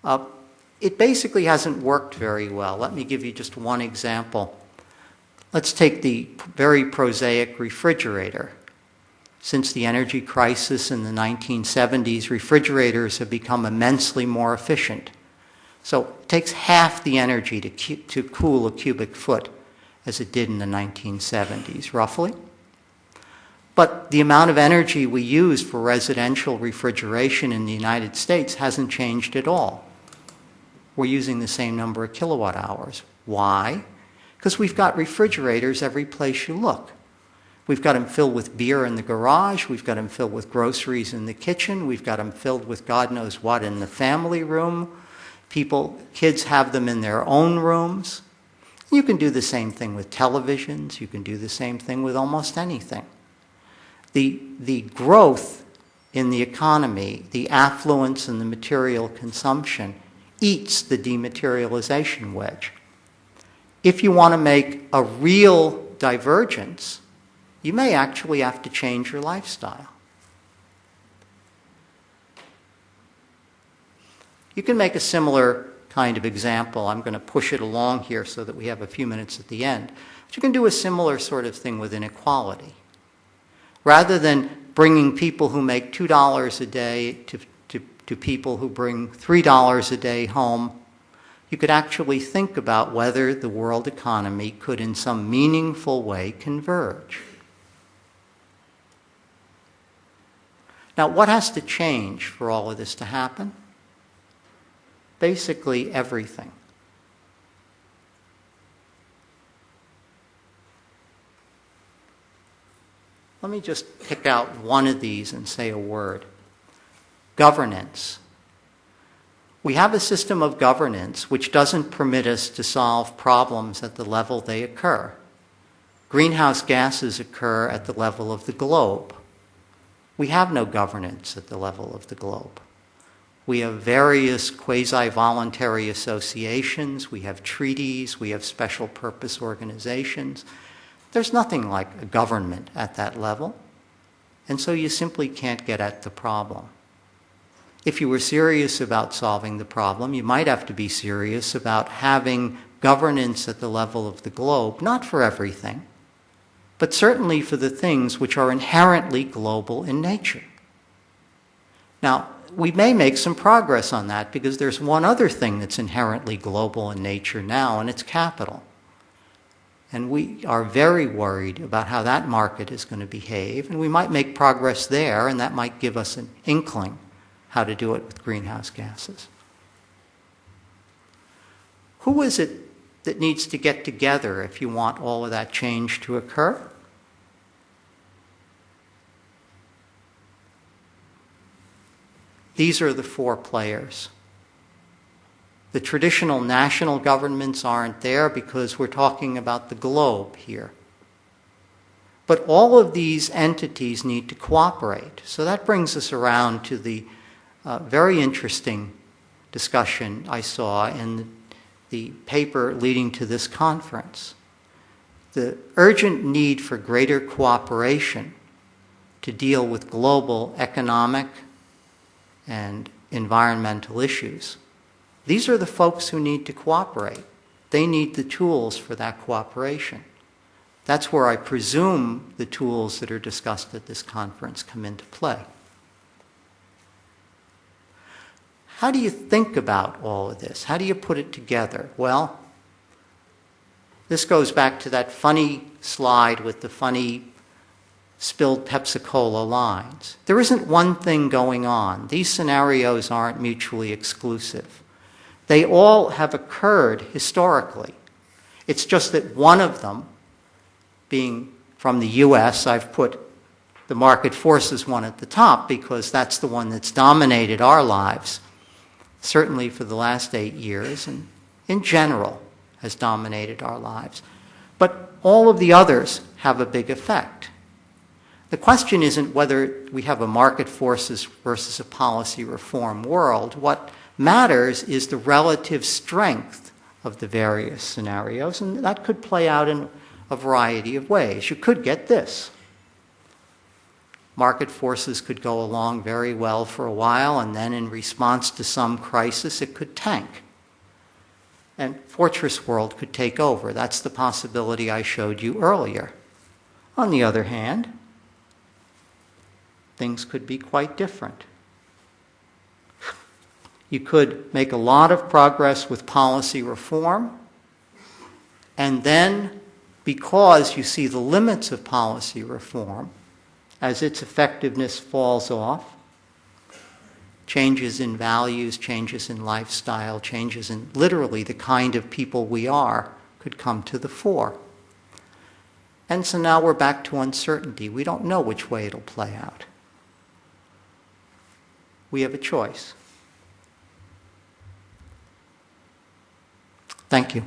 It basically hasn't worked very well. Let me give you just one example. Let's take the very prosaic refrigerator. Since the energy crisis in the 1970s, refrigerators have become immensely more efficient. So it takes half the energy to cool a cubic foot as it did in the 1970s, roughly. But the amount of energy we use for residential refrigeration in the United States hasn't changed at all. We're using the same number of kilowatt hours. Why? Because we've got refrigerators every place you look. We've got them filled with beer in the garage. We've got them filled with groceries in the kitchen. We've got them filled with God knows what in the family room. Kids have them in their own rooms. You can do the same thing with televisions. You can do the same thing with almost anything. The growth in the economy, the affluence and the material consumption eats the dematerialization wedge. If you want to make a real divergence, you may actually have to change your lifestyle. You can make a similar kind of example. I'm going to push it along here so that we have a few minutes at the end. But you can do a similar sort of thing with inequality. Rather than bringing people who make $2 a day to people who bring $3 a day home, you could actually think about whether the world economy could in some meaningful way converge. Now, what has to change for all of this to happen? Basically everything. Let me just pick out one of these and say a word. Governance. We have a system of governance which doesn't permit us to solve problems at the level they occur. Greenhouse gases occur at the level of the globe. We have no governance at the level of the globe. We have various quasi-voluntary associations, we have treaties, we have special purpose organizations. There's nothing like a government at that level, and so you simply can't get at the problem. If you were serious about solving the problem, you might have to be serious about having governance at the level of the globe, not for everything, but certainly for the things which are inherently global in nature. Now, we may make some progress on that because there's one other thing that's inherently global in nature now, and it's capital. And we are very worried about how that market is going to behave, and we might make progress there, and that might give us an inkling how to do it with greenhouse gases. Who is it that needs to get together if you want all of that change to occur? These are the four players. The traditional national governments aren't there because we're talking about the globe here. But all of these entities need to cooperate. So that brings us around to the very interesting discussion I saw in the paper leading to this conference. The urgent need for greater cooperation to deal with global economic and environmental issues. These are the folks who need to cooperate. They need the tools for that cooperation. That's where I presume the tools that are discussed at this conference come into play. How do you think about all of this? How do you put it together? Well, this goes back to that funny slide with the funny spilled Pepsi-Cola lines. There isn't one thing going on. These scenarios aren't mutually exclusive. They all have occurred historically. It's just that one of them, being from the US, I've put the market forces one at the top because that's the one that's dominated our lives, certainly for the last 8 years, and in general has dominated our lives. But all of the others have a big effect. The question isn't whether we have a market forces versus a policy reform world. What matters is the relative strength of the various scenarios, and that could play out in a variety of ways. You could get this. Market forces could go along very well for a while, and then in response to some crisis, it could tank. And fortress world could take over. That's the possibility I showed you earlier. On the other hand, things could be quite different. You could make a lot of progress with policy reform, and then, because you see the limits of policy reform, as its effectiveness falls off, changes in values, changes in lifestyle, changes in literally the kind of people we are could come to the fore. And so now we're back to uncertainty. We don't know which way it'll play out. We have a choice. Thank you.